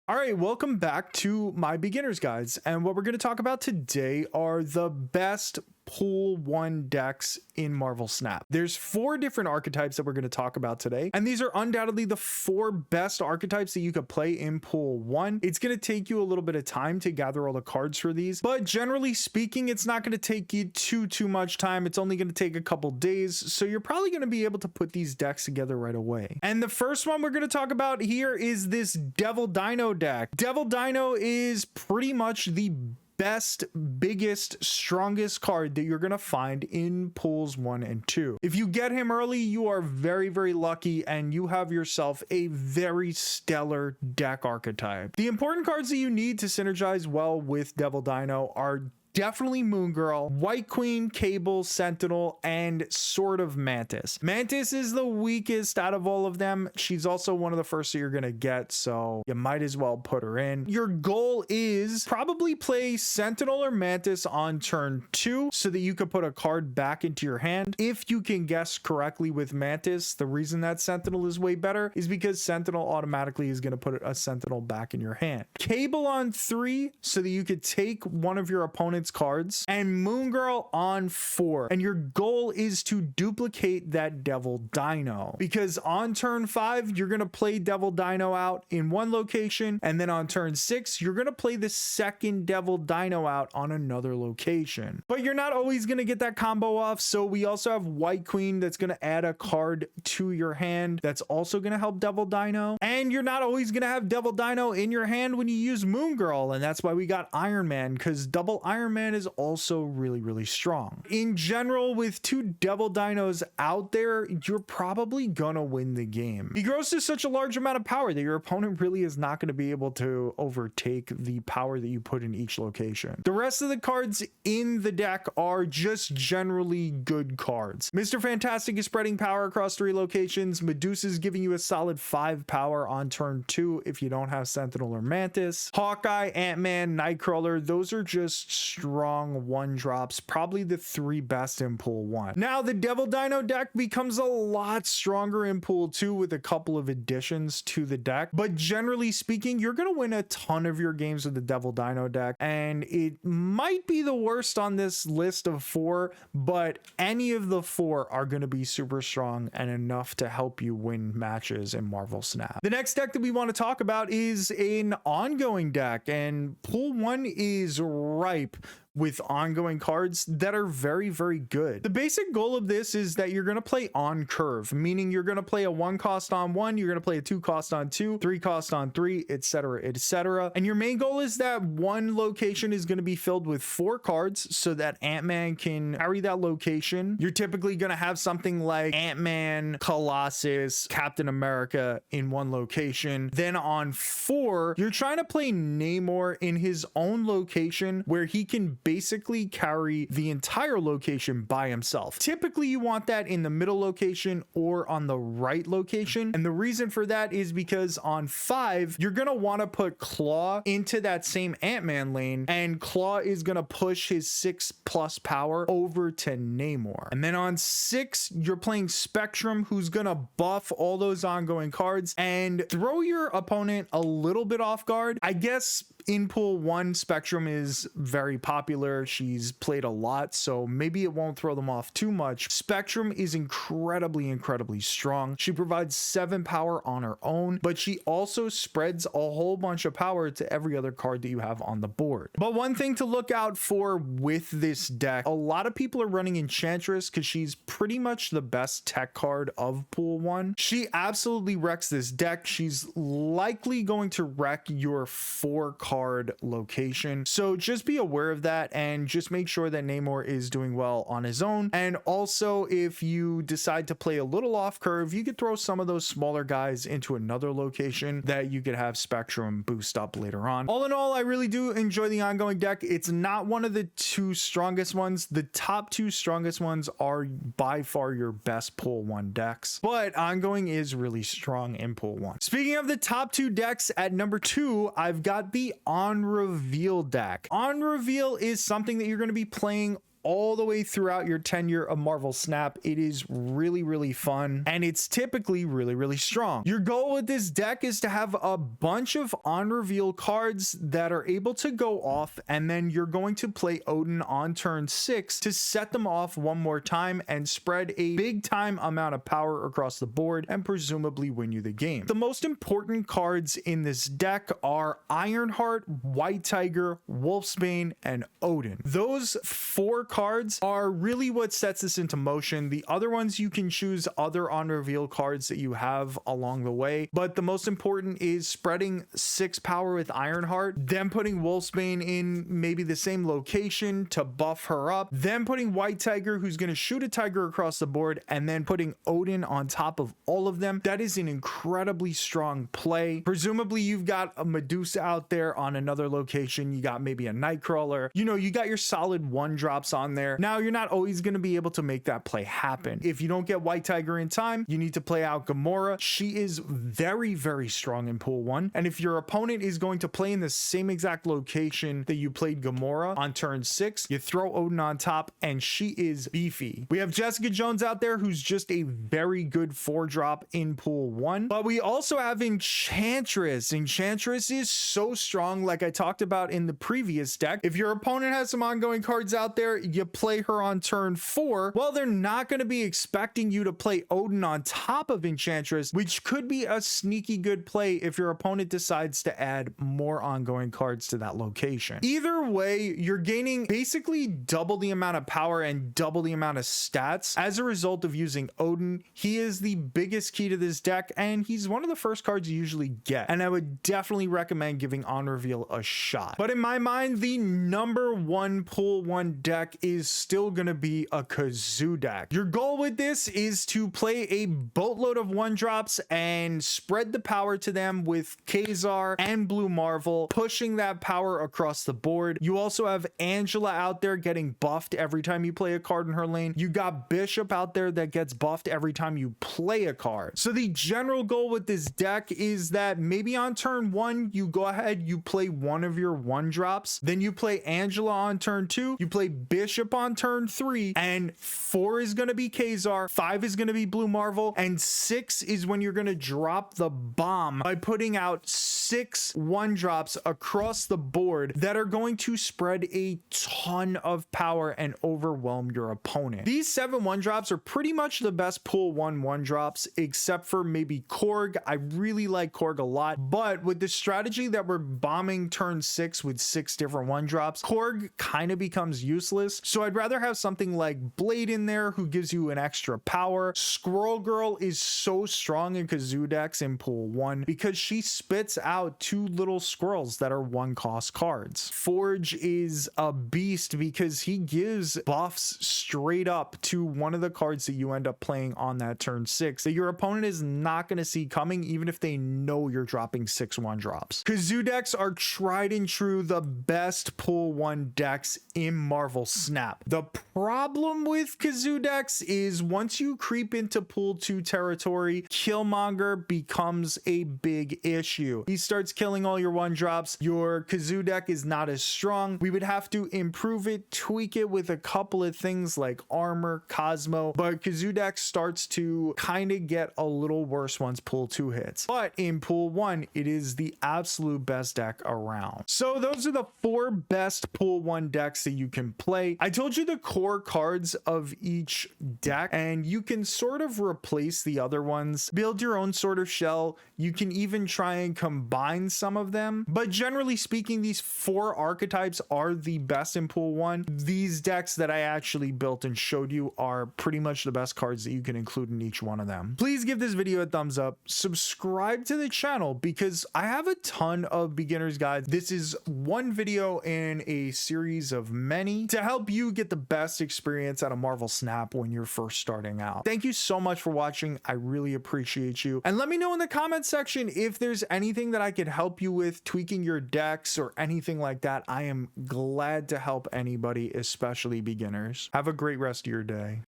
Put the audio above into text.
All right, welcome back to my beginners guides. And what we're going to talk about today are the best Pool 1 decks in Marvel Snap. There's 4 different archetypes that we're going to talk about today, and these are undoubtedly the 4 best archetypes that you could play in Pool 1. It's going to take you a little bit of time to gather all the cards for these, but generally speaking, it's not going to take you too much time. It's only going to take a couple days, so you're probably going to be able to put these decks together right away. And the first one we're going to talk about here is this Devil Dino deck. Devil Dino is pretty much the best, biggest, strongest card that you're going to find in pools 1 and 2. If you get him early, you are very lucky and you have yourself a very stellar deck archetype. The important cards that you need to synergize well with Devil Dino are definitely Moon Girl, White Queen, Cable, Sentinel, and sort of Mantis. Mantis is the weakest out of all of them. She's also one of the first that you're gonna get, so you might as well put her in. Your goal is probably play Sentinel or Mantis on turn 2 so that you could put a card back into your hand. If you can guess correctly with Mantis, the reason that Sentinel is way better is because Sentinel automatically is gonna put a Sentinel back in your hand. Cable on 3 so that you could take one of your opponent's cards, and Moon Girl on 4, and your goal is to duplicate that Devil Dino, because on turn 5 you're gonna play Devil Dino out in one location, and then on turn 6 you're gonna play the second Devil Dino out on another location. But you're not always gonna get that combo off, so we also have White Queen that's gonna add a card to your hand that's also gonna help Devil Dino, and you're not always gonna have Devil Dino in your hand when you use Moon Girl, and that's why we got Iron Man, because double Iron Man is also really strong. In general, with 2 Devil Dinos out there, you're probably gonna win the game. He grows to such a large amount of power that your opponent really is not going to be able to overtake the power that you put in each location. The rest of the cards in the deck are just generally good cards. Mr. Fantastic is spreading power across 3 locations. Medusa is giving you a solid 5 power on turn 2 if you don't have Sentinel or Mantis. Hawkeye, Ant-Man, Nightcrawler, those are just strong 1-drops, probably the 3 best in Pool 1. Now, the Devil Dino deck becomes a lot stronger in Pool 2 with a couple of additions to the deck, but generally speaking, you're going to win a ton of your games with the Devil Dino deck, and it might be the worst on this list of 4, but any of the 4 are going to be super strong and enough to help you win matches in Marvel Snap. The next deck that we want to talk about is an ongoing deck, and Pool 1 is ripe with ongoing cards that are very good. The basic goal of this is that you're going to play on curve, meaning you're going to play a 1 cost on 1, you're going to play a 2 cost on 2, 3 cost on 3, etc. And your main goal is that one location is going to be filled with 4 cards so that Ant-Man can carry that location. You're typically going to have something like Ant-Man, Colossus, Captain America in one location. Then on 4, you're trying to play Namor in his own location where he can basically carry the entire location by himself. Typically, you want that in the middle location or on the right location. And the reason for that is because on 5, you're going to want to put Claw into that same Ant-Man lane, and Claw is going to push his 6+ power over to Namor. And then on 6, you're playing Spectrum, who's going to buff all those ongoing cards and throw your opponent a little bit off guard. I guess in Pool 1, Spectrum is very popular. She's played a lot, so maybe it won't throw them off too much. Spectrum is incredibly strong. She provides 7 power on her own, but she also spreads a whole bunch of power to every other card that you have on the board. But one thing to look out for with this deck, a lot of people are running Enchantress because she's pretty much the best tech card of Pool 1. She absolutely wrecks this deck. She's likely going to wreck your 4-card location. So just be aware of that and just make sure that Namor is doing well on his own. And also, if you decide to play a little off curve, you could throw some of those smaller guys into another location that you could have Spectrum boost up later on. All in all, I really do enjoy the ongoing deck. It's not one of the 2 strongest ones. The top 2 strongest ones are by far your best Pool 1 decks, but ongoing is really strong in Pool 1. Speaking of the top 2 decks, at number 2, I've got the On Reveal deck. On Reveal is something that you're going to be playing all the way throughout your tenure of Marvel Snap. It is really, really fun, and it's typically really, really strong. Your goal with this deck is to have a bunch of on reveal cards that are able to go off, and then you're going to play Odin on turn 6 to set them off one more time and spread a big time amount of power across the board and presumably win you the game. The most important cards in this deck are Ironheart, White Tiger, Wolfsbane, and Odin. Those 4 cards are really what sets this into motion. The other ones, you can choose other on reveal cards that you have along the way, but the most important is spreading 6 power with Ironheart, then putting Wolfsbane in maybe the same location to buff her up, then putting White Tiger, who's going to shoot a tiger across the board, and then putting Odin on top of all of them. That is an incredibly strong play. Presumably you've got a Medusa out there on another location, you got maybe a Nightcrawler, you know, you got your solid 1-drops on there. Now you're not always going to be able to make that play happen. If you don't get White Tiger in time, you need to play out Gamora. She is very, very strong in pool 1, and if your opponent is going to play in the same exact location that you played Gamora on turn 6, you throw Odin on top and she is beefy. We have Jessica Jones out there, who's just a very good 4-drop in pool 1, but we also have Enchantress. Enchantress is so strong, like I talked about in the previous deck. If your opponent has some ongoing cards out there, you play her on turn 4. Well, they're not going to be expecting you to play Odin on top of Enchantress, which could be a sneaky good play if your opponent decides to add more ongoing cards to that location. Either way, you're gaining basically double the amount of power and double the amount of stats as a result of using Odin. He is the biggest key to this deck, and he's one of the first cards you usually get, and I would definitely recommend giving on reveal a shot. But in my mind, the number 1 pool 1 deck is still going to be a Kazoo deck. Your goal with this is to play a boatload of 1-drops and spread the power to them with Kazar and Blue Marvel, pushing that power across the board. You also have Angela out there getting buffed every time you play a card in her lane. You got Bishop out there that gets buffed every time you play a card. So the general goal with this deck is that maybe on turn 1, you go ahead, you play one of your 1-drops, then you play Angela on turn 2, you play Bishop on turn 3, and 4 is going to be Kazar, 5 is going to be Blue Marvel, and 6 is when you're going to drop the bomb by putting out 6 1-drops across the board that are going to spread a ton of power and overwhelm your opponent. These 7 1-drops are pretty much the best pool 1 1-drops, except for maybe Korg. I really like Korg a lot, but with the strategy that we're bombing turn 6 with 6 different 1-drops, Korg kind of becomes useless. So I'd rather have something like Blade in there, who gives you an extra power. Squirrel Girl is so strong in Kazoo decks in pool 1 because she spits out 2 little squirrels that are 1-cost cards. Forge is a beast because he gives buffs straight up to one of the cards that you end up playing on that turn 6 that your opponent is not going to see coming, even if they know you're dropping 6 1-drops. Kazoo decks are tried and true the best pool 1 decks in Marvel Snap. The problem with Kazoo decks is once you creep into pool 2 territory, Killmonger becomes a big issue. He starts killing all your 1-drops. Your Kazoo deck is not as strong. We would have to improve it, tweak it with a couple of things like armor, Cosmo, but Kazoo deck starts to kind of get a little worse once pool 2 hits. But in pool 1, it is the absolute best deck around. So those are the 4 best pool 1 decks that you can play. I told you the core cards of each deck, and you can sort of replace the other ones, build your own sort of shell. You can even try and combine some of them, but generally speaking, these 4 archetypes are the best in pool 1. These decks that I actually built and showed you are pretty much the best cards that you can include in each one of them. Please give this video a thumbs up, subscribe to the channel because I have a ton of beginners guides. This is one video in a series of many to help you get the best experience out of Marvel Snap when you're first starting out. Thank you so much for watching. I really appreciate you. And let me know in the comments section if there's anything that I could help you with tweaking your decks or anything like that. I am glad to help anybody, especially beginners. Have a great rest of your day.